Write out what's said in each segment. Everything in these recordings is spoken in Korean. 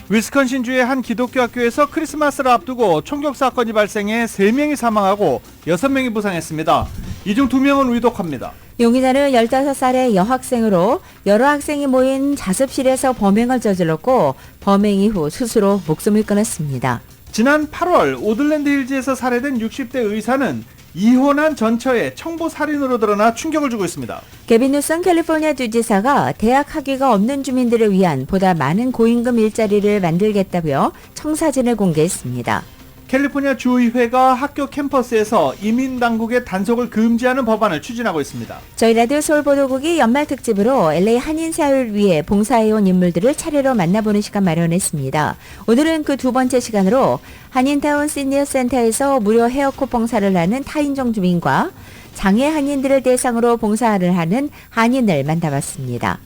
위스콘신주의 한 기독교 학교에서 크리스마스를 앞두고 총격 사건이 발생해 3명이 사망하고 6명이 부상했습니다. 이 중 2명은 위독합니다. 용의자는 15살의 여학생으로 여러 학생이 모인 자습실에서 범행을 저질렀고 범행 이후 스스로 목숨을 끊었습니다. 지난 8월 오들랜드 힐즈에서 살해된 60대 의사는 이혼한 전처에 청부 살인으로 드러나 충격을 주고 있습니다. 게빈 뉴섬 캘리포니아 주지사가 대학 학위가 없는 주민들을 위한 보다 많은 고임금 일자리를 만들겠다며 청사진을 공개했습니다. 캘리포니아 주의회가 학교 캠퍼스에서 이민 당국의 단속을 금지하는 법안을 추진하고 있습니다. 저희 라디오 서울보도국이 연말 특집으로 LA 한인사회를 위해 봉사해온 인물들을 차례로 만나보는 시간 마련했습니다. 오늘은 그 두 번째 시간으로 한인타운 시니어센터에서 무료 헤어컷 봉사를 하는 타인종 주민과 장애 한인들을 대상으로 봉사를 하는 한인을 만나봤습니다.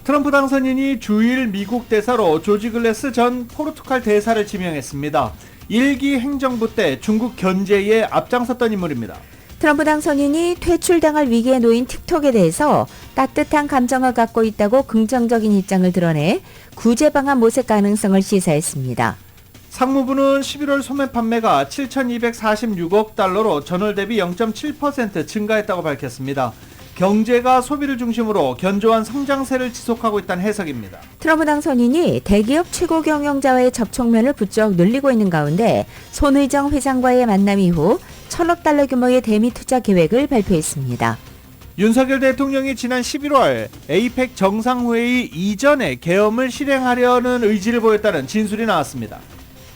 트럼프 당선인이 주일 미국 대사로 조지 글래스 전 포르투갈 대사를 지명했습니다. 1기 행정부 때 중국 견제에 앞장섰던 인물입니다. 트럼프 당선인이 퇴출당할 위기에 놓인 틱톡에 대해서 따뜻한 감정을 갖고 있다고 긍정적인 입장을 드러내 구제 방안 모색 가능성을 시사했습니다. 상무부는 11월 소매 판매가 7,246억 달러로 전월 대비 0.7% 증가했다고 밝혔습니다. 경제가 소비를 중심으로 견조한 성장세를 지속하고 있다는 해석입니다. 트럼프 당선인이 대기업 최고 경영자와의 접촉면을 부쩍 늘리고 있는 가운데 손의정 회장과의 만남 이후 1,000억 달러 규모의 대미 투자 계획을 발표했습니다. 윤석열 대통령이 지난 11월 에이펙 정상회의 이전에 계엄을 실행하려는 의지를 보였다는 진술이 나왔습니다.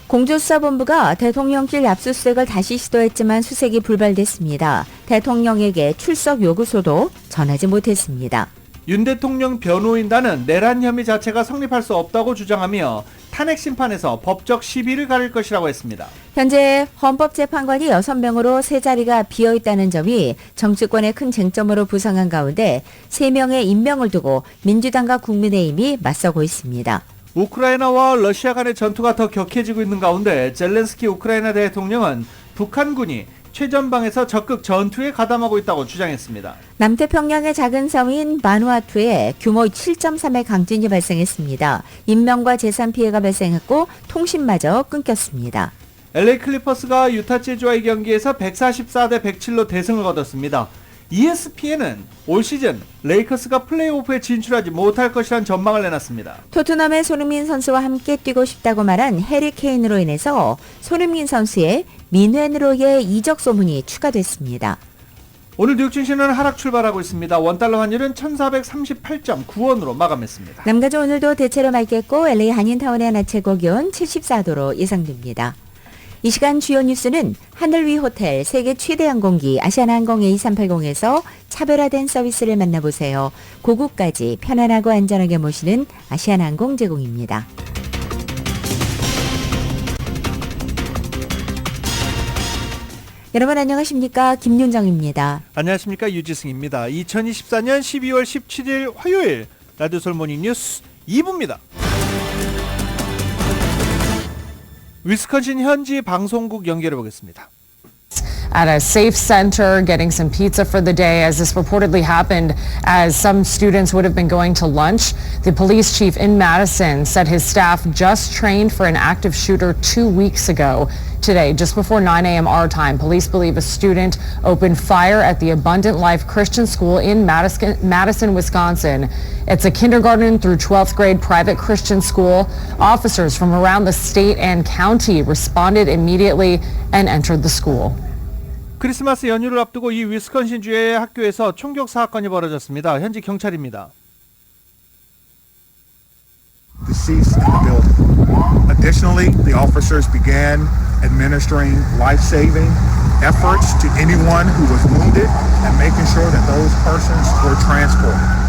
공조수사본부가 대통령실 압수수색을 다시 시도했지만 수색이 불발됐습니다. 대통령에게 출석 요구서도 전하지 못했습니다. 윤 대통령 변호인단은 내란 혐의 자체가 성립할 수 없다고 주장하며 탄핵 심판에서 법적 시비를 가릴 것이라고 했습니다. 현재 헌법재판관이 6명으로 세 자리가 비어있다는 점이 정치권의 큰 쟁점으로 부상한 가운데 3명의 임명을 두고 민주당과 국민의힘이 맞서고 있습니다. 우크라이나와 러시아 간의 전투가 더 격해지고 있는 가운데 젤렌스키 우크라이나 대통령은 북한군이 최전방에서 적극 전투에 가담하고 있다고 주장했습니다. 남태평양의 작은 섬인 바누아투에 규모 7.3의 강진이 발생했습니다. 인명과 재산 피해가 발생했고 통신마저 끊겼습니다. LA 클리퍼스가 유타 재즈와의 경기에서 144대 107로 대승을 거뒀습니다. ESPN은 올 시즌 레이커스가 플레이오프에 진출하지 못할 것이란 전망을 내놨습니다. 토트넘의 손흥민 선수와 함께 뛰고 싶다고 말한 해리 케인으로 인해서 손흥민 선수의 민웬으로의 이적 소문이 추가됐습니다. 오늘 뉴욕 증시는 하락 출발하고 있습니다. 원달러 환율은 1438.9원으로 마감했습니다. 남가주 오늘도 대체로 맑겠고 LA 한인타운의 낮 최고 기온 74도로 예상됩니다. 이 시간 주요 뉴스는 하늘 위 호텔 세계 최대 항공기 아시아나항공 A380에서 차별화된 서비스를 만나보세요. 고국까지 편안하고 안전하게 모시는 아시아나항공 제공입니다. 여러분 안녕하십니까? 김윤정입니다. 안녕하십니까? 유지승입니다. 2024년 12월 17일 화요일 라디오 솔모닝 뉴스 2부입니다. 위스콘신 현지 방송국 연결해 보겠습니다. At a safe center, getting some pizza for the day, as this reportedly happened as some students would have been going to lunch. The police chief in Madison said his staff just trained for an active shooter 2 weeks ago. Today, just before 9 a.m. our time, police believe a student opened fire at the Abundant Life Christian School in Madison, Wisconsin. It's a kindergarten through 12th grade private Christian school. Officers from around the state and county responded immediately and entered the school. 크리스마스 연휴를 앞두고 이 위스콘신주의 학교에서 총격 사건이 벌어졌습니다. 현지 경찰입니다. Deceased in the building. Additionally, the officers began administering life-saving efforts to anyone who was wounded and making sure that those persons were transported.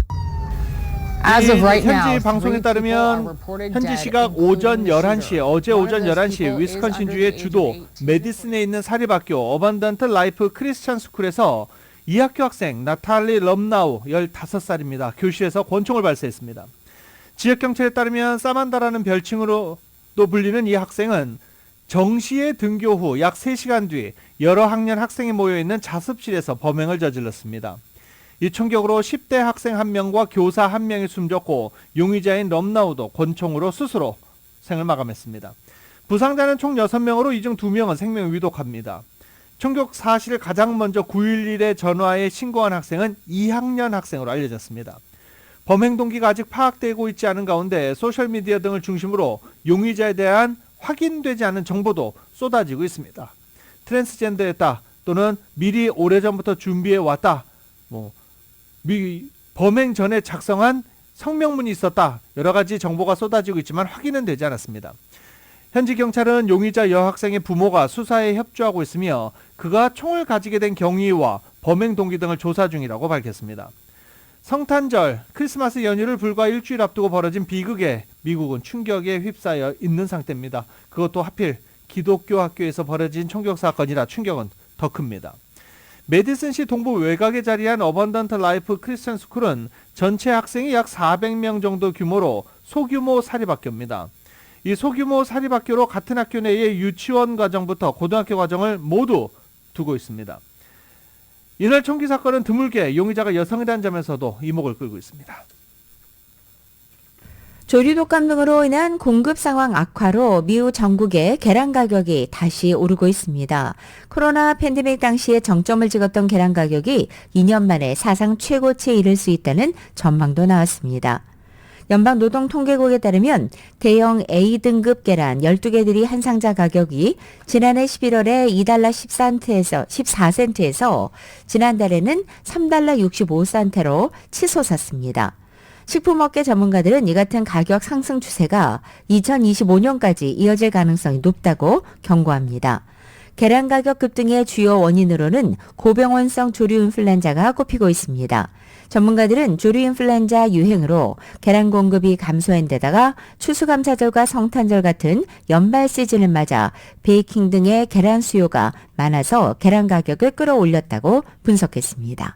As of right now, 현지 방송에 따르면 현지 시각 오전 11시에 어제 오전 11시에 위스콘신주의 주도 메디슨에 있는 사립학교 어반던트 라이프 크리스찬 스쿨에서 이 학교 학생 나탈리 럼나우 15살입니다. 교실에서 권총을 발사했습니다. 지역경찰에 따르면 사만다라는 별칭으로도 불리는 이 학생은 정시에 등교 후 약 3시간 뒤 여러 학년 학생이 모여있는 자습실에서 범행을 저질렀습니다. 이 총격으로 10대 학생 1명과 교사 1명이 숨졌고 용의자인 럼나우도 권총으로 스스로 생을 마감했습니다. 부상자는 총 6명으로 이 중 2명은 생명 위독합니다. 총격 사실을 가장 먼저 911에 전화해 신고한 학생은 2학년 학생으로 알려졌습니다. 범행 동기가 아직 파악되고 있지 않은 가운데 소셜미디어 등을 중심으로 용의자에 대한 확인되지 않은 정보도 쏟아지고 있습니다. 트랜스젠더였다 또는 미리 오래전부터 준비해왔다, 범행 전에 작성한 성명문이 있었다, 여러 가지 정보가 쏟아지고 있지만 확인은 되지 않았습니다. 현지 경찰은 용의자 여학생의 부모가 수사에 협조하고 있으며 그가 총을 가지게 된 경위와 범행 동기 등을 조사 중이라고 밝혔습니다. 성탄절, 크리스마스 연휴를 불과 일주일 앞두고 벌어진 비극에 미국은 충격에 휩싸여 있는 상태입니다. 그것도 하필 기독교 학교에서 벌어진 총격 사건이라 충격은 더 큽니다. 메디슨시 동부 외곽에 자리한 어번던트 라이프 크리스천 스쿨은 전체 학생이 약 400명 정도 규모로 소규모 사립학교입니다. 이 소규모 사립학교로 같은 학교 내에 유치원 과정부터 고등학교 과정을 모두 두고 있습니다. 이날 총기 사건은 드물게 용의자가 여성이라는 점에서도 이목을 끌고 있습니다. 조류 독감 등으로 인한 공급 상황 악화로 미국 전국의 계란 가격이 다시 오르고 있습니다. 코로나 팬데믹 당시에 정점을 찍었던 계란 가격이 2년 만에 사상 최고치에 이를 수 있다는 전망도 나왔습니다. 연방노동통계국에 따르면 대형 A등급 계란 12개들이 한 상자 가격이 지난해 11월에 2달러 14센트에서 지난달에는 3달러 65센트로 치솟았습니다. 식품업계 전문가들은 이 같은 가격 상승 추세가 2025년까지 이어질 가능성이 높다고 경고합니다. 계란 가격 급등의 주요 원인으로는 고병원성 조류 인플루엔자가 꼽히고 있습니다. 전문가들은 조류 인플루엔자 유행으로 계란 공급이 감소한 데다가 추수감사절과 성탄절 같은 연말 시즌을 맞아 베이킹 등의 계란 수요가 많아서 계란 가격을 끌어올렸다고 분석했습니다.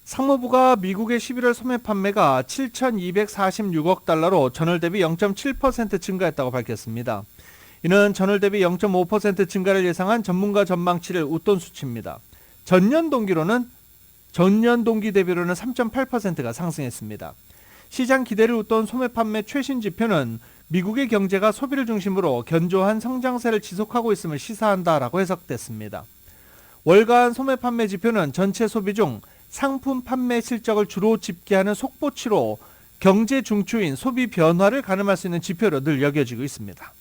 상무부가 미국의 11월 소매 판매가 7,246억 달러로 전월 대비 0.7% 증가했다고 밝혔습니다. 이는 전월 대비 0.5% 증가를 예상한 전문가 전망치를 웃돈 수치입니다. 전년 동기 대비로는 3.8%가 상승했습니다. 시장 기대를 웃돈 소매 판매 최신 지표는 미국의 경제가 소비를 중심으로 견조한 성장세를 지속하고 있음을 시사한다라고 해석됐습니다. 월간 소매 판매 지표는 전체 소비 중 상품 판매 실적을 주로 집계하는 속보치로 경제 중추인 소비 변화를 가늠할 수 있는 지표로 늘 여겨지고 있습니다.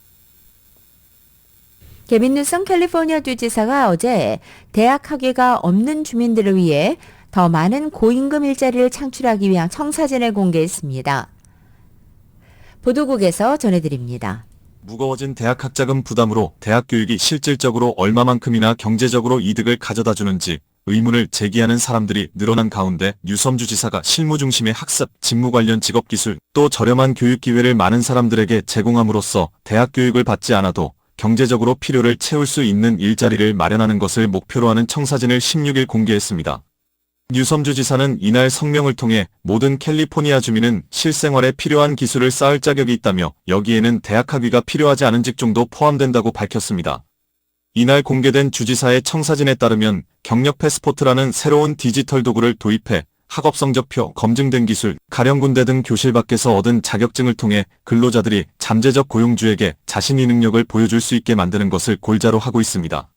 게빈 뉴섬 캘리포니아주 지사가 어제 대학 학위가 없는 주민들을 위해 더 많은 고임금 일자리를 창출하기 위한 청사진을 공개했습니다. 보도국에서 전해드립니다. 무거워진 대학 학자금 부담으로 대학 교육이 실질적으로 얼마만큼이나 경제적으로 이득을 가져다 주는지 의문을 제기하는 사람들이 늘어난 가운데 뉴섬주 지사가 실무 중심의 학습, 직무 관련 직업 기술, 또 저렴한 교육 기회를 많은 사람들에게 제공함으로써 대학 교육을 받지 않아도 경제적으로 필요를 채울 수 있는 일자리를 마련하는 것을 목표로 하는 청사진을 16일 공개했습니다. 뉴섬주 지사는 이날 성명을 통해 모든 캘리포니아 주민은 실생활에 필요한 기술을 쌓을 자격이 있다며 여기에는 대학 학위가 필요하지 않은 직종도 포함된다고 밝혔습니다. 이날 공개된 주지사의 청사진에 따르면 경력 패스포트라는 새로운 디지털 도구를 도입해 학업 성적표, 검증된 기술, 가령군대 등 교실 밖에서 얻은 자격증을 통해 근로자들이 잠재적 고용주에게 자신의 능력을 보여줄 수 있게 만드는 것을 골자로 하고 있습니다.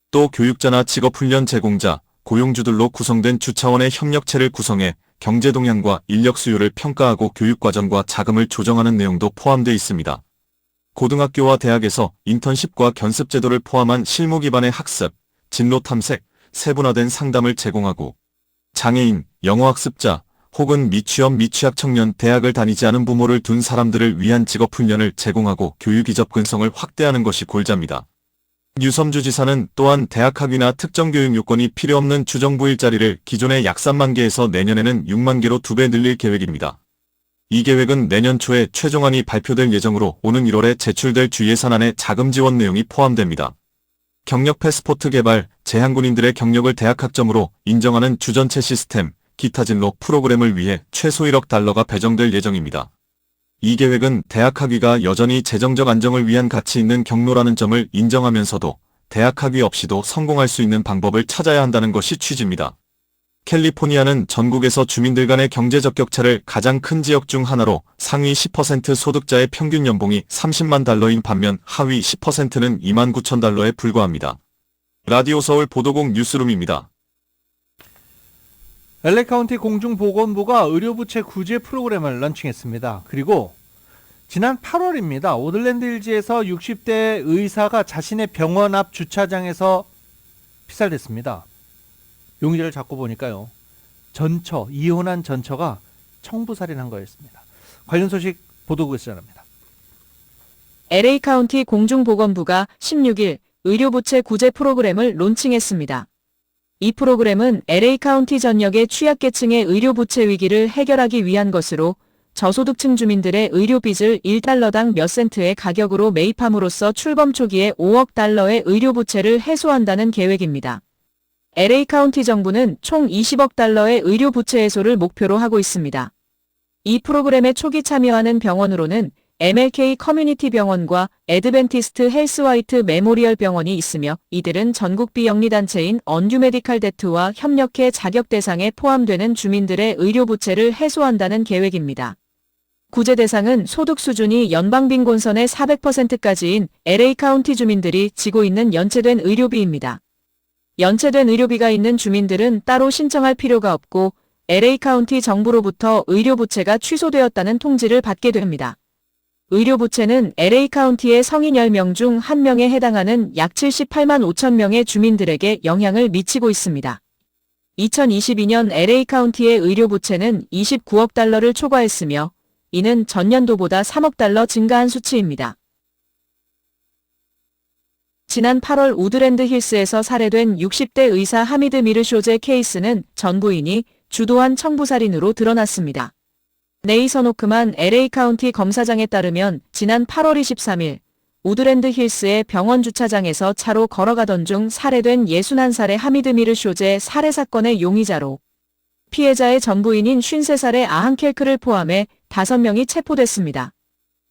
또 교육자나 직업훈련 제공자, 고용주들로 구성된 주차원의 협력체를 구성해 경제 동향과 인력 수요를 평가하고 교육과정과 자금을 조정하는 내용도 포함되어 있습니다. 고등학교와 대학에서 인턴십과 견습 제도를 포함한 실무 기반의 학습, 진로 탐색, 세분화된 상담을 제공하고 장애인, 영어학습자 혹은 미취업 미취학 청년, 대학을 다니지 않은 부모를 둔 사람들을 위한 직업훈련을 제공하고 교육 이적 근성을 확대하는 것이 골자입니다. 뉴섬주 지사는 또한 대학 학위나 특정 교육 요건이 필요 없는 주정부 일자리를 기존의 약 3만 개에서 내년에는 6만 개로 2배 늘릴 계획입니다. 이 계획은 내년 초에 최종안이 발표될 예정으로 오는 1월에 제출될 주 예산안에 자금 지원 내용이 포함됩니다. 경력 패스포트 개발, 재향군인들의 경력을 대학 학점으로 인정하는 주전체 시스템, 기타 진로 프로그램을 위해 최소 1억 달러가 배정될 예정입니다. 이 계획은 대학 학위가 여전히 재정적 안정을 위한 가치 있는 경로라는 점을 인정하면서도 대학 학위 없이도 성공할 수 있는 방법을 찾아야 한다는 것이 취지입니다. 캘리포니아는 전국에서 주민들 간의 경제적 격차를 가장 큰 지역 중 하나로 상위 10% 소득자의 평균 연봉이 30만 달러인 반면 하위 10%는 2만 9천 달러에 불과합니다. 라디오 서울 보도국 뉴스룸입니다. LA 카운티 공중보건부가 의료부채 구제 프로그램을 런칭했습니다. 그리고 지난 8월입니다. 오들랜드 힐즈에서 60대 의사가 자신의 병원 앞 주차장에서 피살됐습니다. 용의자를 잡고 보니까요. 이혼한 전처가 청부살인한 거였습니다. 관련 소식 보도국에서 전합니다. LA 카운티 공중보건부가 16일 의료부채 구제 프로그램을 론칭했습니다. 이 프로그램은 LA 카운티 전역의 취약계층의 의료부채 위기를 해결하기 위한 것으로 저소득층 주민들의 의료빚을 1달러당 몇 센트의 가격으로 매입함으로써 출범 초기에 5억 달러의 의료부채를 해소한다는 계획입니다. LA 카운티 정부는 총 20억 달러의 의료부채 해소를 목표로 하고 있습니다. 이 프로그램에 초기 참여하는 병원으로는 MLK 커뮤니티 병원과 애드벤티스트 헬스화이트 메모리얼 병원이 있으며 이들은 전국 비영리단체인 언듀 메디칼 데트와 협력해 자격 대상에 포함되는 주민들의 의료부채를 해소한다는 계획입니다. 구제 대상은 소득 수준이 연방빈곤선의 400%까지인 LA 카운티 주민들이 지고 있는 연체된 의료비입니다. 연체된 의료비가 있는 주민들은 따로 신청할 필요가 없고 LA 카운티 정부로부터 의료부채가 취소되었다는 통지를 받게 됩니다. 의료부채는 LA 카운티의 성인 10명 중 1명에 해당하는 약 78만 5천 명의 주민들에게 영향을 미치고 있습니다. 2022년 LA 카운티의 의료부채는 29억 달러를 초과했으며 이는 전년도보다 3억 달러 증가한 수치입니다. 지난 8월 우드랜드 힐스에서 살해된 60대 의사 하미드 미르쇼제 케이스는 전 부인이 주도한 청부살인으로 드러났습니다. 네이선 오크만 LA 카운티 검사장에 따르면 지난 8월 23일 우드랜드 힐스의 병원 주차장에서 차로 걸어가던 중 살해된 61살의 하미드 미르쇼제 살해 사건의 용의자로 피해자의 전 부인인 53살의 아한 켈크를 포함해 5명이 체포됐습니다.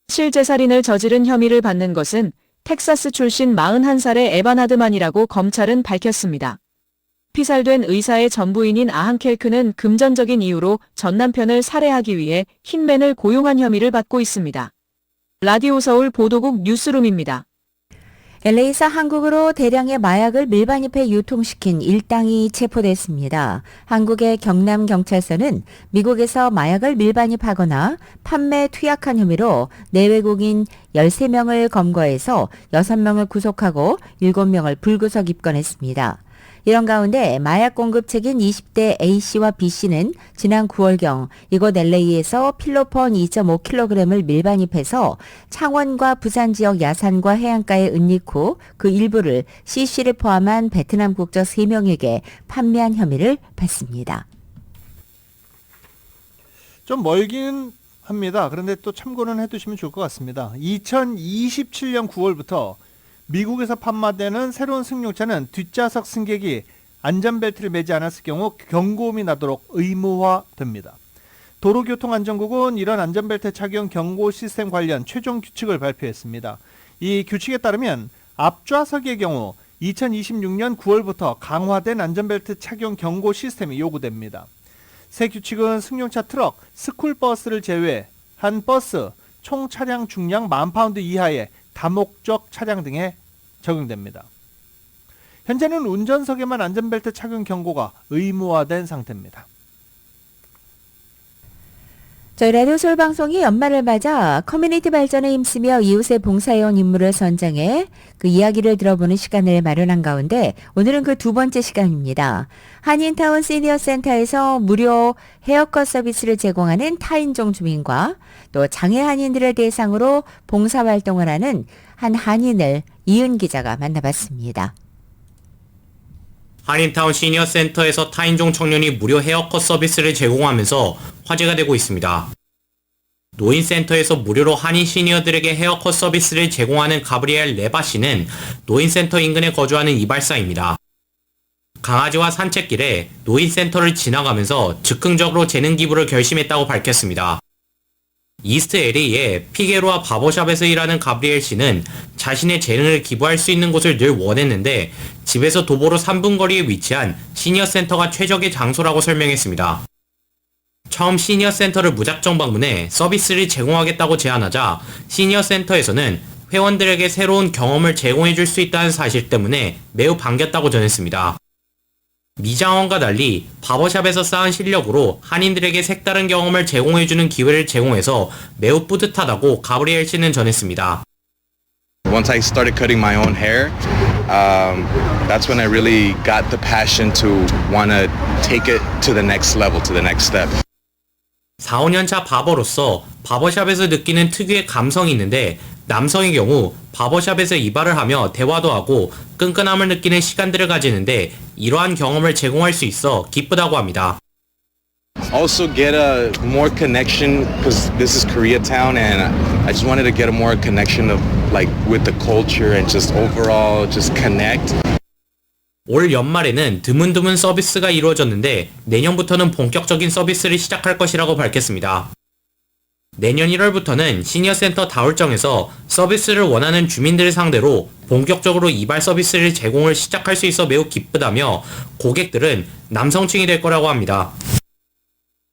실제 살인을 저지른 혐의를 받는 것은 텍사스 출신 41살의 에반 하드만이라고 검찰은 밝혔습니다. 피살된 의사의 전부인인 아한 켈크는 금전적인 이유로 전 남편을 살해하기 위해 흰맨을 고용한 혐의를 받고 있습니다. 라디오 서울 보도국 뉴스룸입니다. LA에서 한국으로 대량의 마약을 밀반입해 유통시킨 일당이 체포됐습니다. 한국의 경남경찰서는 미국에서 마약을 밀반입하거나 판매 투약한 혐의로 내외국인 13명을 검거해서 6명을 구속하고 7명을 불구속 입건했습니다. 이런 가운데 마약 공급책인 20대 A씨와 B씨는 지난 9월경 이곳 LA에서 필로폰 2.5kg을 밀반입해서 창원과 부산 지역 야산과 해안가에 은닉 후 그 일부를 C씨를 포함한 베트남 국적 3명에게 판매한 혐의를 받습니다. 좀 멀긴 합니다. 그런데 또 참고는 해두시면 좋을 것 같습니다. 2027년 9월부터 미국에서 판매되는 새로운 승용차는 뒷좌석 승객이 안전벨트를 매지 않았을 경우 경고음이 나도록 의무화됩니다. 도로교통안전국은 이런 안전벨트 착용 경고 시스템 관련 최종 규칙을 발표했습니다. 이 규칙에 따르면 앞좌석의 경우 2026년 9월부터 강화된 안전벨트 착용 경고 시스템이 요구됩니다. 새 규칙은 승용차 트럭, 스쿨버스를 제외한 버스, 총 차량 중량 10,000파운드 이하의 다목적 차량 등에 적용됩니다. 현재는 운전석에만 안전벨트 착용 경고가 의무화된 상태입니다. 저희 라디오 서울 방송이 연말을 맞아 커뮤니티 발전에 힘쓰며 이웃의 봉사해온 인물을 선정해 그 이야기를 들어보는 시간을 마련한 가운데 오늘은 그 두 번째 시간입니다. 한인타운 시니어센터에서 무료 헤어컷 서비스를 제공하는 타인종 주민과 또 장애 한인들을 대상으로 봉사활동을 하는 한 한인을 이은 기자가 만나봤습니다. 한인타운 시니어센터에서 타인종 청년이 무료 헤어컷 서비스를 제공하면서 화제가 되고 있습니다. 노인센터에서 무료로 한인 시니어들에게 헤어컷 서비스를 제공하는 가브리엘 레바 씨는 노인센터 인근에 거주하는 이발사입니다. 강아지와 산책길에 노인센터를 지나가면서 즉흥적으로 재능 기부를 결심했다고 밝혔습니다. 이스트 LA의 피게로아 바버샵에서 일하는 가브리엘 씨는 자신의 재능을 기부할 수 있는 곳을 늘 원했는데 집에서 도보로 3분 거리에 위치한 시니어 센터가 최적의 장소라고 설명했습니다. 처음 시니어 센터를 무작정 방문해 서비스를 제공하겠다고 제안하자 시니어 센터에서는 회원들에게 새로운 경험을 제공해줄 수 있다는 사실 때문에 매우 반겼다고 전했습니다. 미장원과 달리 바버샵에서 쌓은 실력으로 한인들에게 색다른 경험을 제공해주는 기회를 제공해서 매우 뿌듯하다고 가브리엘 씨는 전했습니다. Once I started cutting my own hair, that's when I really got the passion to want to take it to the next level, to the next step. 4, 5년차 바버로서 바버샵에서 느끼는 특유의 감성이 있는데 남성의 경우 바버샵에서 이발을 하며 대화도 하고 끈끈함을 느끼는 시간들을 가지는데 이러한 경험을 제공할 수 있어 기쁘다고 합니다. Also get a more connection because this is Koreatown and I just wanted to get a more connection of like with the culture and just overall just connect. 올 연말에는 드문드문 서비스가 이루어졌는데 내년부터는 본격적인 서비스를 시작할 것이라고 밝혔습니다. 내년 1월부터는 시니어센터 다울정에서 서비스를 원하는 주민들을 상대로 본격적으로 이발 서비스를 제공을 시작할 수 있어 매우 기쁘다며 고객들은 남성층이 될 거라고 합니다.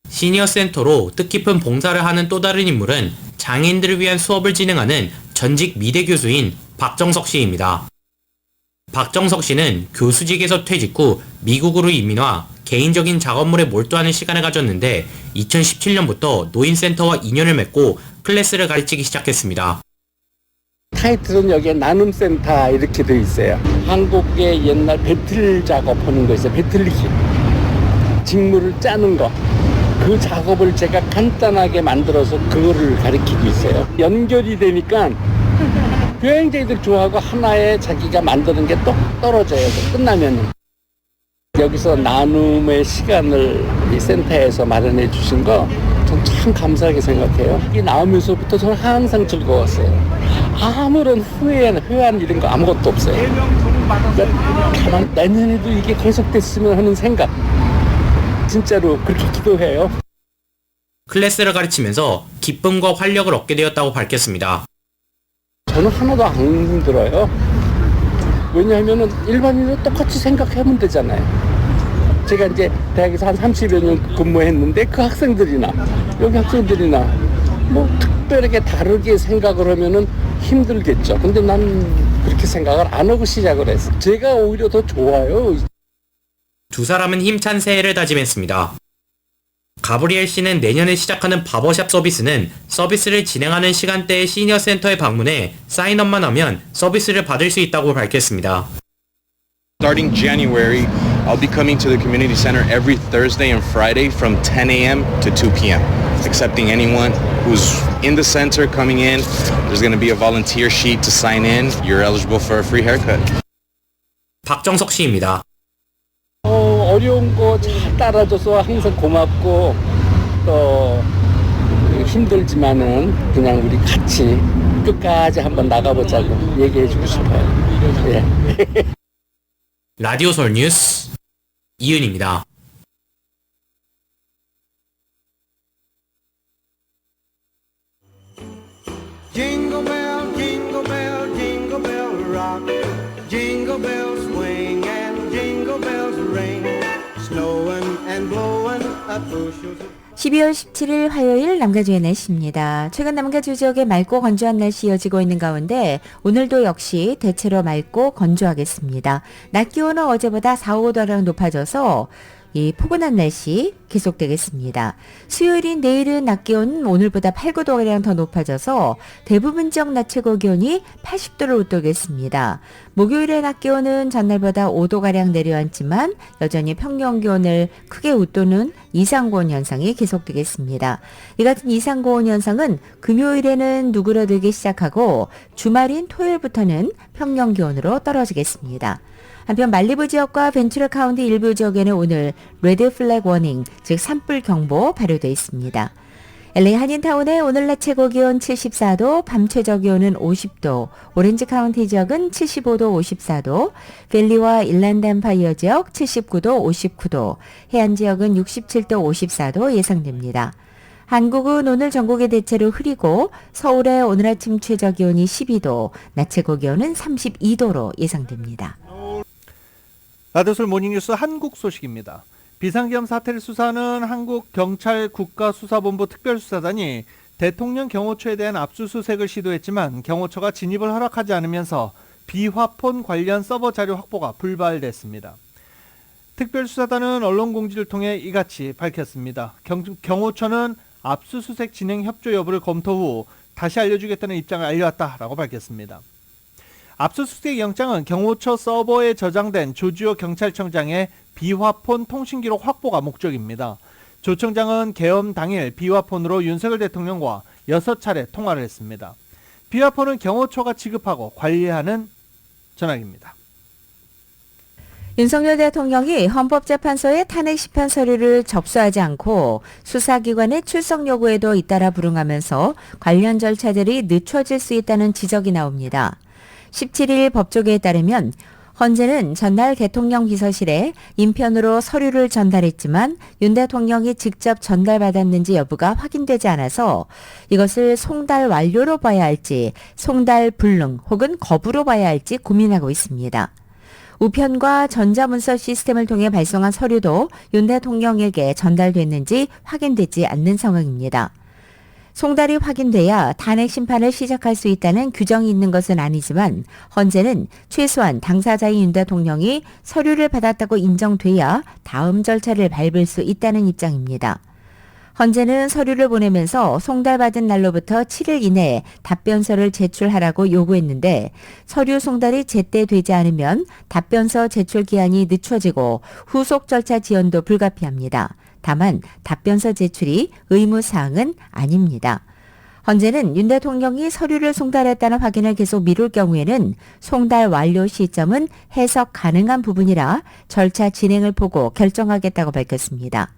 시니어센터로 뜻깊은 봉사를 하는 또 다른 인물은 장애인들을 위한 수업을 진행하는 전직 미대 교수인 박정석 씨입니다. 박정석 씨는 교수직에서 퇴직 후 미국으로 이민와 개인적인 작업물에 몰두하는 시간을 가졌는데 2017년부터 노인센터와 인연을 맺고 클래스를 가르치기 시작했습니다. 타이틀은 여기에 나눔센터 이렇게 되어 있어요. 한국의 옛날 배틀 작업하는 거 있어요. 배틀기. 직물을 짜는 거. 그 작업을 제가 간단하게 만들어서 그거를 가르치고 있어요. 연결이 되니까 굉장히들 좋아하고 하나에 자기가 만드는 게 똑 떨어져요. 끝나면은. 여기서 나눔의 시간을 이 센터에서 마련해 주신 거 전 참 감사하게 생각해요. 이 나오면서부터 저는 항상 즐거웠어요. 아무런 후회한 이런 거 아무것도 없어요. 그러니까 내년에도 이게 계속됐으면 하는 생각. 진짜로 그렇게 기도해요. 클래스를 가르치면서 기쁨과 활력을 얻게 되었다고 밝혔습니다. 저는 하나도 안 힘들어요. 왜냐하면 일반인으로 똑같이 생각하면 되잖아요. 제가 이제 대학에서 한 30여 년 근무했는데 그 학생들이나 여기 학생들이나 뭐 특별하게 다르게 생각을 하면은 힘들겠죠. 근데 난 그렇게 생각을 안 하고 시작을 했어. 제가 오히려 더 좋아요. 두 사람은 힘찬 새해를 다짐했습니다. 가브리엘 씨는 내년에 시작하는 바버샵 서비스는 서비스를 진행하는 시간대에 시니어 센터에 방문해 사인업만 하면 서비스를 받을 수 있다고 밝혔습니다. Starting January, I'll be coming to the community center every Thursday and Friday from 10 a.m. to 2 p.m. Accepting anyone who's in the center coming in. There's going to be a volunteer sheet to sign in. You're eligible for a free haircut. 박정석 씨입니다. 어려운 거 잘 따라줘서 항상 고맙고 또 힘들지만은 그냥 우리 같이 끝까지 한번 나가보자고 얘기해주고 싶어요. 예. 라디오 서울 뉴스 이은입니다. Jingle bell, jingle bell, jingle bell rock. Jingle bells swing and jingle bells ring. Snowing and blowing up bushels of 12월 17일 화요일 남가주의 날씨입니다. 최근 남가주 지역에 맑고 건조한 날씨 이어지고 있는 가운데 오늘도 역시 대체로 맑고 건조하겠습니다. 낮 기온은 어제보다 4, 5도가량 높아져서 이 포근한 날씨 계속되겠습니다. 수요일인 내일은 낮 기온은 오늘보다 8, 9도가량 더 높아져서 대부분 지역 낮 최고 기온이 80도를 웃돌겠습니다. 목요일의 낮 기온은 전날보다 5도가량 내려앉지만 여전히 평년 기온을 크게 웃도는 이상고온 현상이 계속되겠습니다. 이 같은 이상고온 현상은 금요일에는 누그러들기 시작하고 주말인 토요일부터는 평년 기온으로 떨어지겠습니다. 한편 말리부 지역과 벤투라 카운티 일부 지역에는 오늘 레드 플래그 워닝, 즉 산불 경보 발효되어 있습니다. LA 한인타운의 오늘 낮 최고 기온 74도, 밤 최저 기온은 50도, 오렌지 카운티 지역은 75도, 54도, 밸리와 일란드 엠파이어 지역 79도, 59도, 해안 지역은 67도, 54도 예상됩니다. 한국은 오늘 전국이 대체로 흐리고 서울의 오늘 아침 최저기온이 12도, 낮 최고기온은 32도로 예상됩니다. 라디오솔 모닝뉴스 한국 소식입니다. 비상계엄 사태를 수사하는 한국경찰 국가수사본부 특별수사단이 대통령 경호처에 대한 압수수색을 시도했지만 경호처가 진입을 허락하지 않으면서 비화폰 관련 서버 자료 확보가 불발됐습니다. 특별수사단은 언론 공지를 통해 이같이 밝혔습니다. 경호처는 압수수색 진행 협조 여부를 검토 후 다시 알려주겠다는 입장을 알려왔다라고 밝혔습니다. 압수수색 영장은 경호처 서버에 저장된 조지호 경찰청장의 비화폰 통신기록 확보가 목적입니다. 조 청장은 계엄 당일 비화폰으로 윤석열 대통령과 6차례 통화를 했습니다. 비화폰은 경호처가 지급하고 관리하는 전화기입니다. 윤석열 대통령이 헌법재판소에 탄핵 심판 서류를 접수하지 않고 수사기관의 출석 요구에도 잇따라 불응하면서 관련 절차들이 늦춰질 수 있다는 지적이 나옵니다. 17일 법조계에 따르면 헌재는 전날 대통령 비서실에 인편으로 서류를 전달했지만 윤 대통령이 직접 전달받았는지 여부가 확인되지 않아서 이것을 송달 완료로 봐야 할지 송달 불능 혹은 거부로 봐야 할지 고민하고 있습니다. 우편과 전자문서 시스템을 통해 발송한 서류도 윤 대통령에게 전달됐는지 확인되지 않는 상황입니다. 송달이 확인돼야 탄핵 심판을 시작할 수 있다는 규정이 있는 것은 아니지만 헌재는 최소한 당사자인 윤 대통령이 서류를 받았다고 인정돼야 다음 절차를 밟을 수 있다는 입장입니다. 헌재는 서류를 보내면서 송달받은 날로부터 7일 이내에 답변서를 제출하라고 요구했는데 서류 송달이 제때 되지 않으면 답변서 제출 기한이 늦춰지고 후속 절차 지연도 불가피합니다. 다만 답변서 제출이 의무사항은 아닙니다. 헌재는 윤 대통령이 서류를 송달했다는 확인을 계속 미룰 경우에는 송달 완료 시점은 해석 가능한 부분이라 절차 진행을 보고 결정하겠다고 밝혔습니다.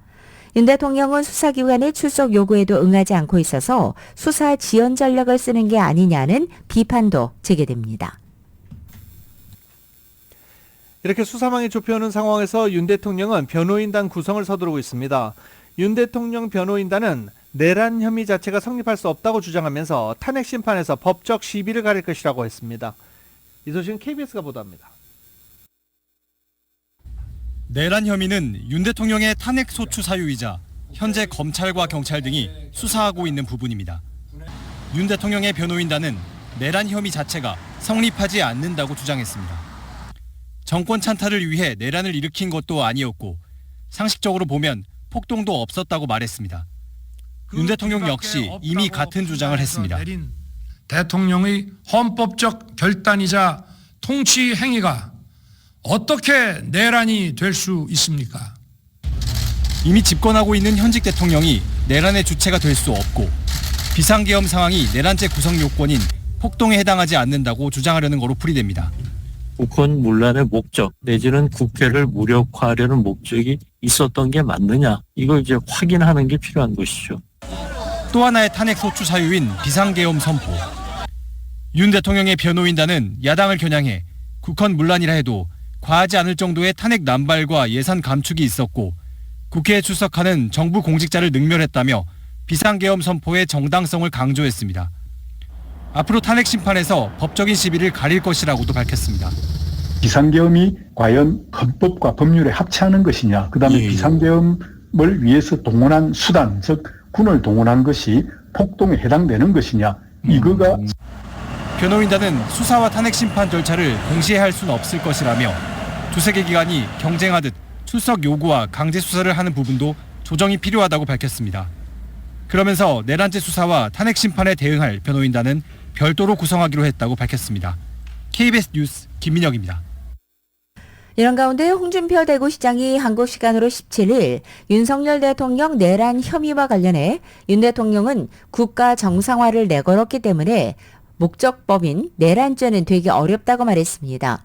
윤 대통령은 수사기관의 출석 요구에도 응하지 않고 있어서 수사 지연 전략을 쓰는 게 아니냐는 비판도 제기됩니다. 이렇게 수사망이 좁혀오는 상황에서 윤 대통령은 변호인단 구성을 서두르고 있습니다. 윤 대통령 변호인단은 내란 혐의 자체가 성립할 수 없다고 주장하면서 탄핵 심판에서 법적 시비를 가릴 것이라고 했습니다. 이 소식은 KBS가 보도합니다. 내란 혐의는 윤 대통령의 탄핵 소추 사유이자 현재 검찰과 경찰 등이 수사하고 있는 부분입니다. 윤 대통령의 변호인단은 내란 혐의 자체가 성립하지 않는다고 주장했습니다. 정권 찬탈을 위해 내란을 일으킨 것도 아니었고 상식적으로 보면 폭동도 없었다고 말했습니다. 윤 대통령 역시 이미 같은 주장을 했습니다. 대통령의 헌법적 결단이자 통치 행위가 어떻게 내란이 될 수 있습니까? 이미 집권하고 있는 현직 대통령이 내란의 주체가 될 수 없고 비상계엄 상황이 내란죄 구성 요건인 폭동에 해당하지 않는다고 주장하려는 거로 풀이됩니다. 국헌 문란의 목적 내지는 국회를 무력화하려는 목적이 있었던 게 맞느냐, 이걸 이제 확인하는 게 필요한 것이죠. 또 하나의 탄핵 소추 사유인 비상계엄 선포. 윤 대통령의 변호인단은 야당을 겨냥해 국헌 문란이라 해도 과하지 않을 정도의 탄핵 남발과 예산 감축이 있었고 국회에 출석하는 정부 공직자를 능멸했다며 비상계엄 선포의 정당성을 강조했습니다. 앞으로 탄핵 심판에서 법적인 시비를 가릴 것이라고도 밝혔습니다. 비상계엄이 과연 헌법과 법률에 합치하는 것이냐, 그다음에 비상계엄을 위해서 동원한 수단, 즉 군을 동원한 것이 폭동에 해당되는 것이냐, 이거가 변호인단은 수사와 탄핵 심판 절차를 동시에 할 수는 없을 것이라며 두세 개 기관이 경쟁하듯 출석 요구와 강제 수사를 하는 부분도 조정이 필요하다고 밝혔습니다. 그러면서 내란죄 수사와 탄핵 심판에 대응할 변호인단은 별도로 구성하기로 했다고 밝혔습니다. KBS 뉴스 김민혁입니다. 이런 가운데 홍준표 대구시장이 한국 시간으로 17일 윤석열 대통령 내란 혐의와 관련해 윤 대통령은 국가 정상화를 내걸었기 때문에 목적법인 내란죄는 되기 어렵다고 말했습니다.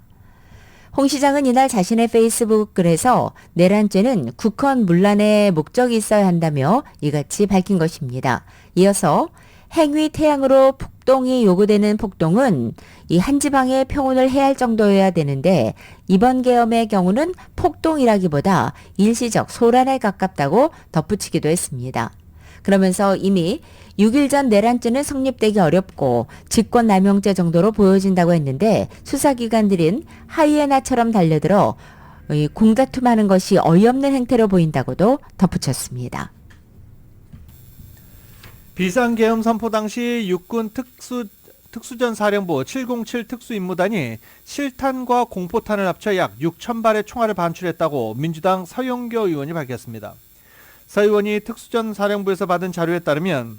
홍 시장은 이날 자신의 페이스북 글에서 내란죄는 국헌 문란의 목적이 있어야 한다며 이같이 밝힌 것입니다. 이어서 행위 태양으로 폭동이 요구되는 폭동은 이 한 지방의 평온을 해할 정도여야 되는데 이번 계엄의 경우는 폭동이라기보다 일시적 소란에 가깝다고 덧붙이기도 했습니다. 그러면서 이미 6일 전 내란죄는 성립되기 어렵고 직권남용죄 정도로 보여진다고 했는데 수사기관들은 하이에나처럼 달려들어 공다툼하는 것이 어이없는 행태로 보인다고도 덧붙였습니다. 비상계엄 선포 당시 육군 특수전사령부 707 특수임무단이 실탄과 공포탄을 합쳐 약 6,000발의 총알을 반출했다고 민주당 서영교 의원이 밝혔습니다. 서 의원이 특수전사령부에서 받은 자료에 따르면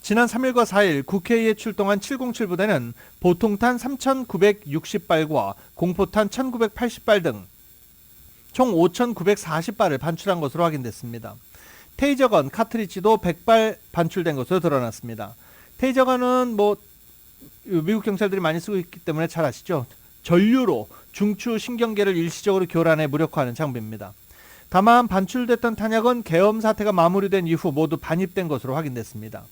지난 3일과 4일 국회에 출동한 707 부대는 보통탄 3,960발과 공포탄 1,980발 등 총 5,940발을 반출한 것으로 확인됐습니다. 테이저건 카트리지도 100발 반출된 것으로 드러났습니다. 테이저건은 미국 경찰들이 많이 쓰고 있기 때문에 잘 아시죠? 전류로 중추 신경계를 일시적으로 교란해 무력화하는 장비입니다. 다만 반출됐던 탄약은 계엄 사태가 마무리된 이후 모두 반입된 것으로 확인됐습니다.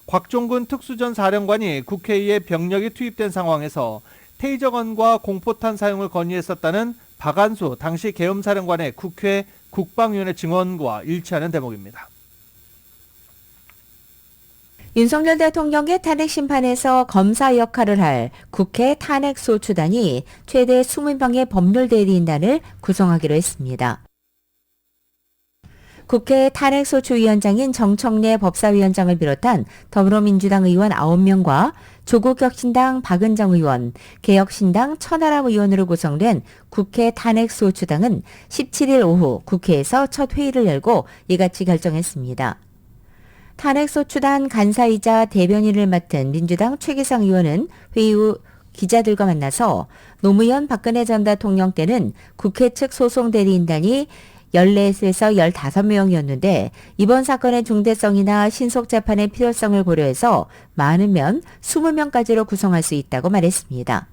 곽종근 특수전사령관이 국회에 병력이 투입된 상황에서 테이저건과 공포탄 사용을 건의했었다는 박안수 당시 계엄사령관의 국회 국방위원회 증언과 일치하는 대목입니다. 윤석열 대통령의 탄핵 심판에서 검사 역할을 할 국회 탄핵소추단이 최대 20명의 법률대리인단을 구성하기로 했습니다. 국회 탄핵소추위원장인 정청래 법사위원장을 비롯한 더불어민주당 의원 9명과 조국혁신당 박은정 의원, 개혁신당 천하람 의원으로 구성된 국회 탄핵소추당은 17일 오후 국회에서 첫 회의를 열고 이같이 결정했습니다. 탄핵소추단 간사이자 대변인을 맡은 민주당 최기상 의원은 회의 후 기자들과 만나서 노무현 박근혜 전 대통령 때는 국회 측 소송 대리인단이 14에서 15명이었는데 이번 사건의 중대성이나 신속 재판의 필요성을 고려해서 많으면 20명까지로 구성할 수 있다고 말했습니다.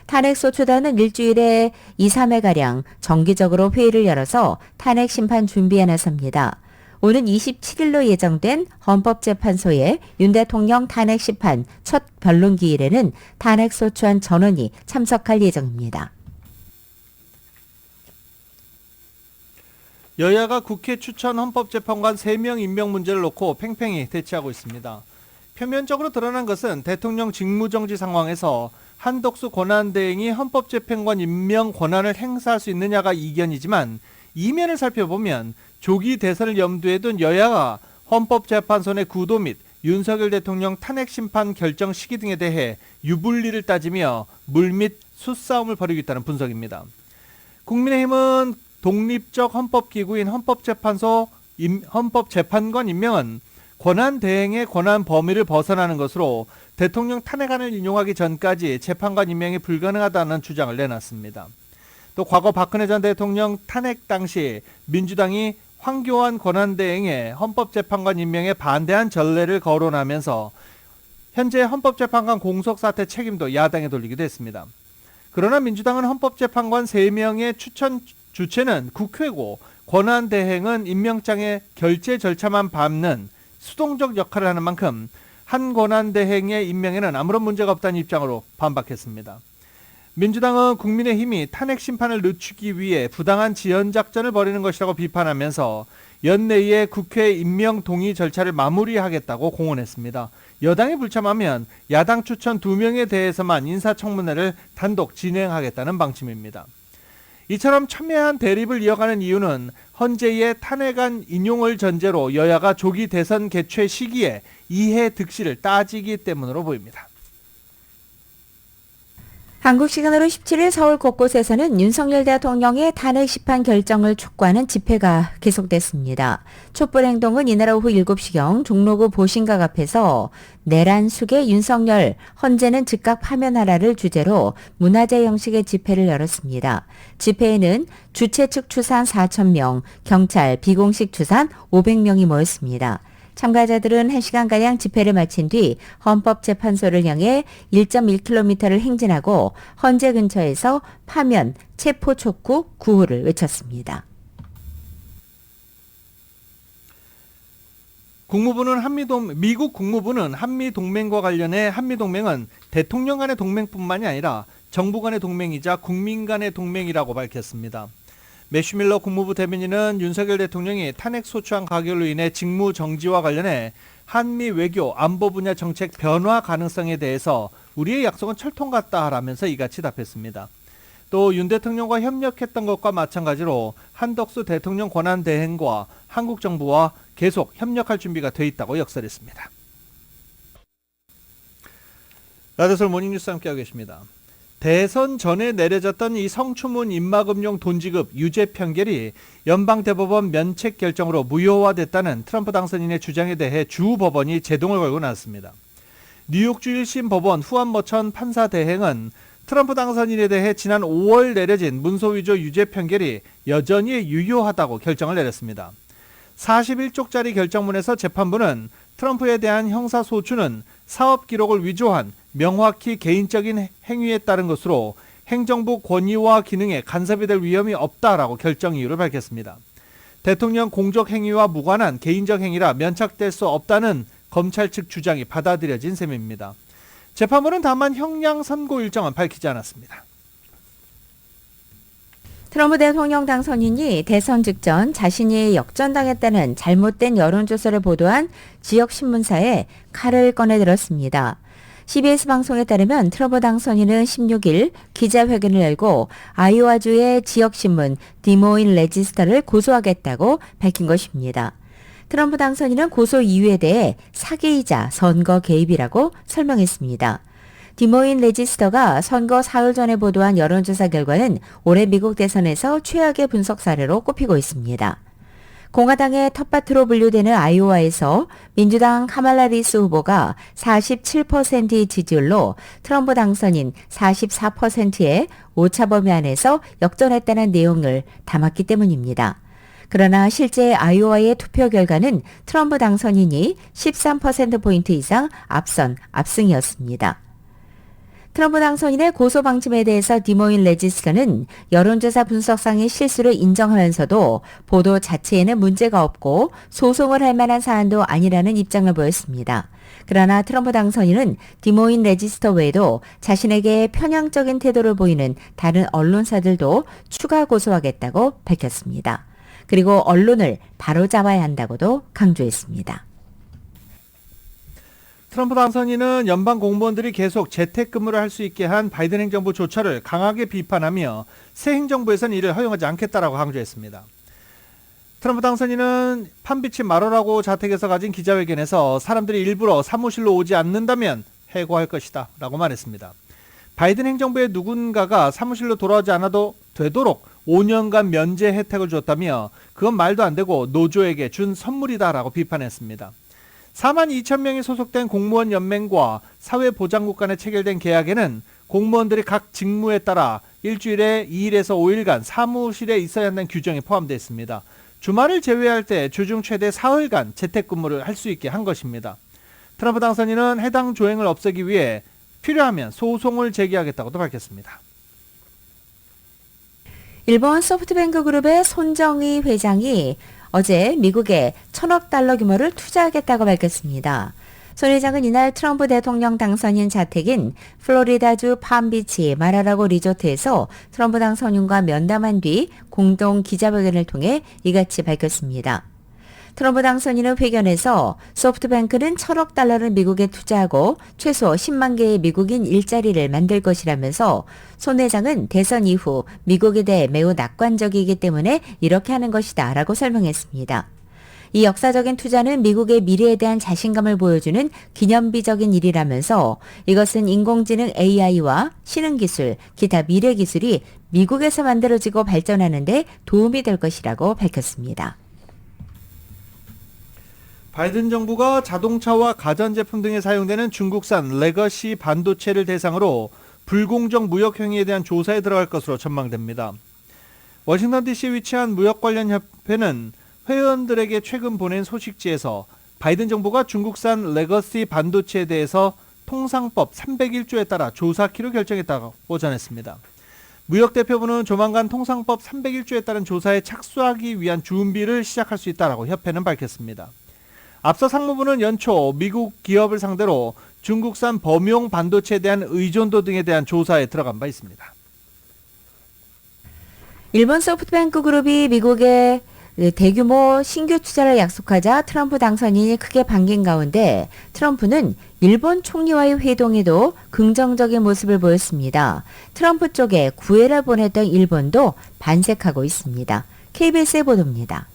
탄핵소추단은 일주일에 2, 3회가량 정기적으로 회의를 열어서 탄핵 심판 준비에 나섭니다. 오는 27일로 예정된 헌법재판소의 윤 대통령 탄핵 심판 첫 변론기일에는 탄핵소추안 전원이 참석할 예정입니다. 여야가 국회 추천 헌법재판관 3명 임명 문제를 놓고 팽팽히 대치하고 있습니다. 표면적으로 드러난 것은 대통령 직무정지 상황에서 한덕수 권한대행이 헌법재판관 임명 권한을 행사할 수 있느냐가 이견이지만 이면을 살펴보면 조기 대선을 염두에 둔 여야가 헌법재판소 내 구도 및 윤석열 대통령 탄핵심판 결정 시기 등에 대해 유불리를 따지며 물밑 수싸움을 벌이고 있다는 분석입니다. 국민의힘은 독립적 헌법기구인 헌법재판관 임명은 권한 대행의 권한 범위를 벗어나는 것으로 대통령 탄핵안을 인용하기 전까지 재판관 임명이 불가능하다는 주장을 내놨습니다. 또 과거 박근혜 전 대통령 탄핵 당시 민주당이 황교안 권한대행의 헌법재판관 임명에 반대한 전례를 거론하면서 현재 헌법재판관 공석사태 책임도 야당에 돌리기도 했습니다. 그러나 민주당은 헌법재판관 3명의 추천 주체는 국회고 권한대행은 임명장의 결재 절차만 밟는 수동적 역할을 하는 만큼 한 권한대행의 임명에는 아무런 문제가 없다는 입장으로 반박했습니다. 민주당은 국민의힘이 탄핵 심판을 늦추기 위해 부당한 지연작전을 벌이는 것이라고 비판하면서 연내에 국회 임명 동의 절차를 마무리하겠다고 공언했습니다. 여당이 불참하면 야당 추천 2명에 대해서만 인사청문회를 단독 진행하겠다는 방침입니다. 이처럼 첨예한 대립을 이어가는 이유는 헌재의 탄핵안 인용을 전제로 여야가 조기 대선 개최 시기에 이해 득실을 따지기 때문으로 보입니다. 한국 시간으로 17일 서울 곳곳에서는 윤석열 대통령의 탄핵 심판 결정을 촉구하는 집회가 계속됐습니다. 촛불 행동은 이날 오후 7시경 종로구 보신각 앞에서 내란 숙의 윤석열, 헌재는 즉각 파면하라를 주제로 문화제 형식의 집회를 열었습니다. 집회에는 주최 측 추산 4,000명, 경찰 비공식 추산 500명이 모였습니다. 참가자들은 1시간가량 집회를 마친 뒤 헌법재판소를 향해 1.1km를 행진하고 헌재 근처에서 파면, 체포 촉구, 구호를 외쳤습니다. 미국 국무부는 한미동맹과 관련해 한미동맹은 대통령 간의 동맹뿐만이 아니라 정부 간의 동맹이자 국민 간의 동맹이라고 밝혔습니다. 매슈 밀러 국무부 대변인은 윤석열 대통령이 탄핵 소추안 가결로 인해 직무 정지와 관련해 한미 외교 안보 분야 정책 변화 가능성에 대해서 우리의 약속은 철통 같다라면서 이같이 답했습니다. 또 윤 대통령과 협력했던 것과 마찬가지로 한덕수 대통령 권한 대행과 한국 정부와 계속 협력할 준비가 돼 있다고 역설했습니다. 라디오솔 모닝뉴스 함께하고 계십니다. 대선 전에 내려졌던 이 성추문 입막음용 돈지급 유죄 판결이 연방대법원 면책 결정으로 무효화됐다는 트럼프 당선인의 주장에 대해 주 법원이 제동을 걸고 나왔습니다. 뉴욕주 1심 법원 후안머천 판사 대행은 트럼프 당선인에 대해 지난 5월 내려진 문서위조 유죄 판결이 여전히 유효하다고 결정을 내렸습니다. 41쪽짜리 결정문에서 재판부는 트럼프에 대한 형사소추는 사업 기록을 위조한 명확히 개인적인 행위에 따른 것으로 행정부 권위와 기능에 간섭이 될 위험이 없다라고 결정 이유를 밝혔습니다. 대통령 공적 행위와 무관한 개인적 행위라 면책될 수 없다는 검찰 측 주장이 받아들여진 셈입니다. 재판부는 다만 형량 선고 일정은 밝히지 않았습니다. 트럼프 대통령 당선인이 대선 직전 자신이 역전당했다는 잘못된 여론조사를 보도한 지역신문사에 칼을 꺼내들었습니다. CBS 방송에 따르면 트럼프 당선인은 16일 기자회견을 열고 아이오와주의 지역신문 디모인 레지스터를 고소하겠다고 밝힌 것입니다. 트럼프 당선인은 고소 이유에 대해 사기이자 선거 개입이라고 설명했습니다. 디모인 레지스터가 선거 사흘 전에 보도한 여론조사 결과는 올해 미국 대선에서 최악의 분석 사례로 꼽히고 있습니다. 공화당의 텃밭으로 분류되는 아이오와에서 민주당 카말라 리스 후보가 47%의 지지율로 트럼프 당선인 44%의 오차범위 안에서 역전했다는 내용을 담았기 때문입니다. 그러나 실제 아이오와의 투표 결과는 트럼프 당선인이 13%포인트 이상 앞선 압승이었습니다. 트럼프 당선인의 고소 방침에 대해서 디모인 레지스터는 여론조사 분석상의 실수를 인정하면서도 보도 자체에는 문제가 없고 소송을 할 만한 사안도 아니라는 입장을 보였습니다. 그러나 트럼프 당선인은 디모인 레지스터 외에도 자신에게 편향적인 태도를 보이는 다른 언론사들도 추가 고소하겠다고 밝혔습니다. 그리고 언론을 바로잡아야 한다고도 강조했습니다. 트럼프 당선인은 연방 공무원들이 계속 재택근무를 할 수 있게 한 바이든 행정부 조처를 강하게 비판하며 새 행정부에서는 이를 허용하지 않겠다라고 강조했습니다. 트럼프 당선인은 팜비치 마로라고 자택에서 가진 기자회견에서 사람들이 일부러 사무실로 오지 않는다면 해고할 것이다 라고 말했습니다. 바이든 행정부의 누군가가 사무실로 돌아오지 않아도 되도록 5년간 면제 혜택을 줬다며 그건 말도 안 되고 노조에게 준 선물이다라고 비판했습니다. 4만 2천 명이 소속된 공무원 연맹과 사회보장국 간에 체결된 계약에는 공무원들이 각 직무에 따라 일주일에 2일에서 5일간 사무실에 있어야 한다는 규정이 포함되어 있습니다. 주말을 제외할 때 주중 최대 사흘간 재택근무를 할 수 있게 한 것입니다. 트럼프 당선인은 해당 조항을 없애기 위해 필요하면 소송을 제기하겠다고도 밝혔습니다. 일본 소프트뱅크 그룹의 손정희 회장이 어제 미국에 1,000억 달러 규모를 투자하겠다고 밝혔습니다. 손 회장은 이날 트럼프 대통령 당선인 자택인 플로리다주 팜비치 마라라고 리조트에서 트럼프 당선인과 면담한 뒤 공동 기자회견을 통해 이같이 밝혔습니다. 트럼프 당선인은 회견에서 소프트뱅크는 1,000억 달러를 미국에 투자하고 최소 10만 개의 미국인 일자리를 만들 것이라면서 손 회장은 대선 이후 미국에 대해 매우 낙관적이기 때문에 이렇게 하는 것이다 라고 설명했습니다. 이 역사적인 투자는 미국의 미래에 대한 자신감을 보여주는 기념비적인 일이라면서 이것은 인공지능 AI와 신흥기술, 기타 미래 기술이 미국에서 만들어지고 발전하는 데 도움이 될 것이라고 밝혔습니다. 바이든 정부가 자동차와 가전제품 등에 사용되는 중국산 레거시 반도체를 대상으로 불공정 무역 행위에 대한 조사에 들어갈 것으로 전망됩니다. 워싱턴 DC에 위치한 무역 관련 협회는 회원들에게 최근 보낸 소식지에서 바이든 정부가 중국산 레거시 반도체에 대해서 통상법 301조에 따라 조사키로 결정했다고 전했습니다. 무역대표부는 조만간 통상법 301조에 따른 조사에 착수하기 위한 준비를 시작할 수 있다고 협회는 밝혔습니다. 앞서 상무부는 연초 미국 기업을 상대로 중국산 범용 반도체에 대한 의존도 등에 대한 조사에 들어간 바 있습니다. 일본 소프트뱅크 그룹이 미국에 대규모 신규 투자를 약속하자 트럼프 당선인이 크게 반긴 가운데 트럼프는 일본 총리와의 회동에도 긍정적인 모습을 보였습니다. 트럼프 쪽에 구애를 보냈던 일본도 반색하고 있습니다. KBS의 보도입니다.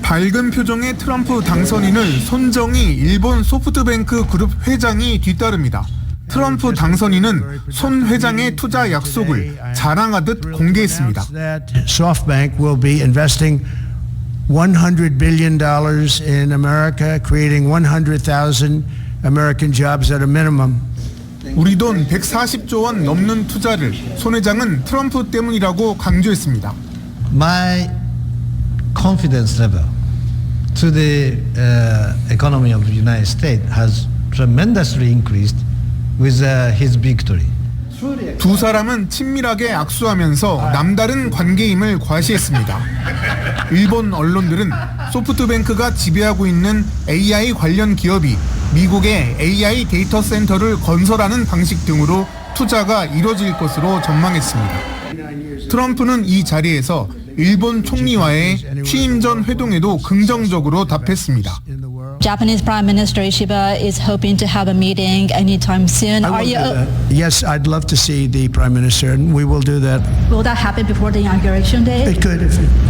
밝은 표정의 트럼프 당선인을 손정희 일본 소프트뱅크 그룹 회장이 뒤따릅니다. 트럼프 당선인은 손 회장의 투자 약속을 자랑하듯 공개했습니다. SoftBank will be investing $100 billion in America, creating 100,000 American jobs at a minimum. 우리 돈 140조 원 넘는 투자를 손 회장은 트럼프 때문이라고 강조했습니다. My confidence level to the economy of the United States has tremendously increased with his victory. 두 사람은 친밀하게 악수하면서 남다른 관계임을 과시했습니다. 일본 언론들은 소프트뱅크가 지배하고 있는 AI 관련 기업이 미국에 AI 데이터 센터를 건설하는 방식 등으로 투자가 이뤄질 것으로 전망했습니다. 트럼프는 이 자리에서 일본 총리와의 취임 전 회동에도 긍정적으로 답했습니다. Japanese Prime Minister Ishiba is hoping to have a meeting anytime soon. Are you? Yes, I'd love to see the Prime Minister, and we will do that. Will that happen before the inauguration day? It could,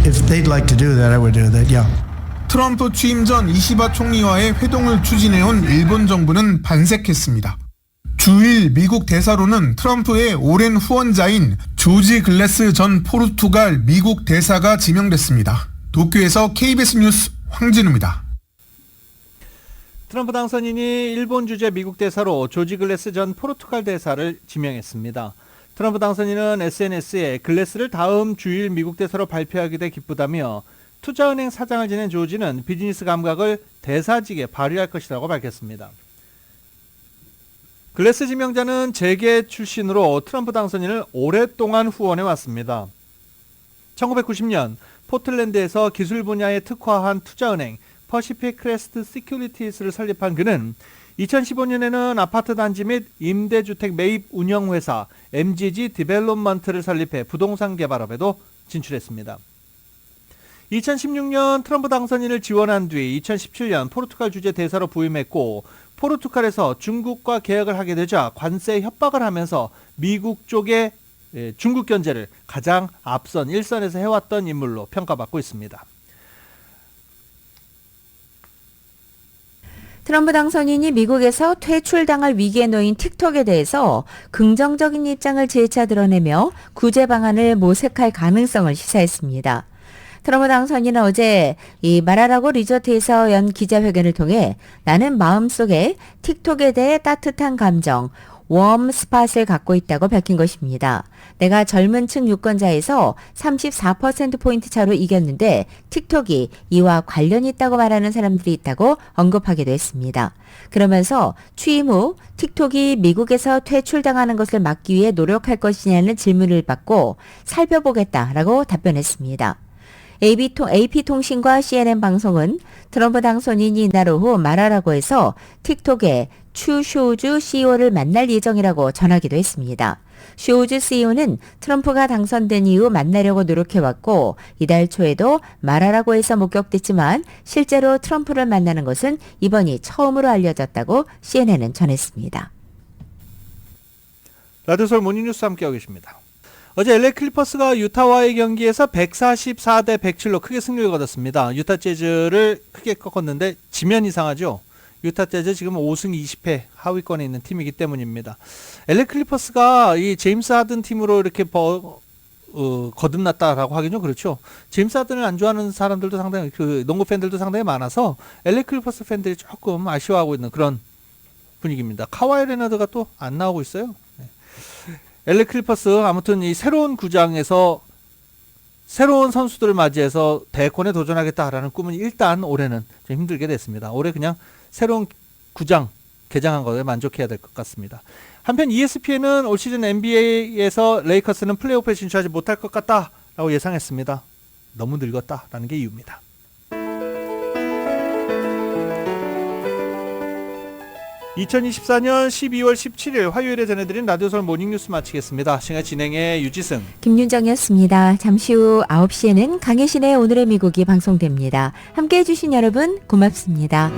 if they'd like to do that, I would do that. Yeah. 트럼프 취임 전 이시바 총리와의 회동을 추진해온 일본 정부는 반색했습니다. 주일 미국 대사로는 트럼프의 오랜 후원자인 조지 글래스 전 포르투갈 미국 대사가 지명됐습니다. 도쿄에서 KBS 뉴스 황진우입니다. 트럼프 당선인이 일본 주재 미국 대사로 조지 글래스 전 포르투갈 대사를 지명했습니다. 트럼프 당선인은 SNS에 글래스를 다음 주일 미국 대사로 발표하게 돼 기쁘다며 투자은행 사장을 지낸 조지는 비즈니스 감각을 대사직에 발휘할 것이라고 밝혔습니다. 글래스 지명자는 재계 출신으로 트럼프 당선인을 오랫동안 후원해왔습니다. 1990년 포틀랜드에서 기술 분야에 특화한 투자은행 퍼시픽 크레스트 시큐리티스를 설립한 그는 2015년에는 아파트 단지 및 임대주택 매입 운영회사 MGG 디벨롭먼트를 설립해 부동산 개발업에도 진출했습니다. 2016년 트럼프 당선인을 지원한 뒤 2017년 포르투갈 주재 대사로 부임했고 포르투갈에서 중국과 계약을 하게 되자 관세 협박을 하면서 미국 쪽의 중국 견제를 가장 앞선 일선에서 해왔던 인물로 평가받고 있습니다. 트럼프 당선인이 미국에서 퇴출당할 위기에 놓인 틱톡에 대해서 긍정적인 입장을 재차 드러내며 구제 방안을 모색할 가능성을 시사했습니다. 트럼프 당선인은 어제 이 마라라고 리조트에서 연 기자회견을 통해 나는 마음속에 틱톡에 대해 따뜻한 감정, 웜 스팟을 갖고 있다고 밝힌 것입니다. 내가 젊은 층 유권자에서 34%포인트 차로 이겼는데 틱톡이 이와 관련이 있다고 말하는 사람들이 있다고 언급하기도 했습니다. 그러면서 취임 후 틱톡이 미국에서 퇴출당하는 것을 막기 위해 노력할 것이냐는 질문을 받고 살펴보겠다라고 답변했습니다. AP통신과 CNN 방송은 트럼프 당선인이 이날 오후 마라라고에서 틱톡의 추 쇼우주 CEO를 만날 예정이라고 전하기도 했습니다. 쇼우주 CEO는 트럼프가 당선된 이후 만나려고 노력해왔고 이달 초에도 마라라고에서 목격됐지만 실제로 트럼프를 만나는 것은 이번이 처음으로 알려졌다고 CNN은 전했습니다. 라디오 서울 모닝뉴스 함께하고 계십니다. 어제 LA 클리퍼스가 유타와의 경기에서 144대 107로 크게 승리를 거뒀습니다. 유타 재즈를 크게 꺾었는데 지면 이상하죠. 유타 재즈 지금 5승 20패 하위권에 있는 팀이기 때문입니다. LA 클리퍼스가 이 제임스 하든 팀으로 이렇게 거듭났다라고 하긴 좀 그렇죠. 제임스 하든을 안 좋아하는 사람들도 상당히 농구 팬들도 상당히 많아서 LA 클리퍼스 팬들이 조금 아쉬워하고 있는 그런 분위기입니다. 카와이 레너드가 또 안 나오고 있어요. LA 클리퍼스 아무튼 이 새로운 구장에서 새로운 선수들을 맞이해서 대권에 도전하겠다라는 꿈은 일단 올해는 좀 힘들게 됐습니다. 올해 그냥 새로운 구장 개장한 것에 만족해야 될 것 같습니다. 한편 ESPN은 올 시즌 NBA에서 레이커스는 플레이오프에 진출하지 못할 것 같다라고 예상했습니다. 너무 늙었다라는 게 이유입니다. 2024년 12월 17일 화요일에 전해드린 라디오설 모닝뉴스 마치겠습니다. 지금까지 진행의 유지승, 김윤정이었습니다. 잠시 후 9시에는 강혜신의 오늘의 미국이 방송됩니다. 함께해 주신 여러분 고맙습니다.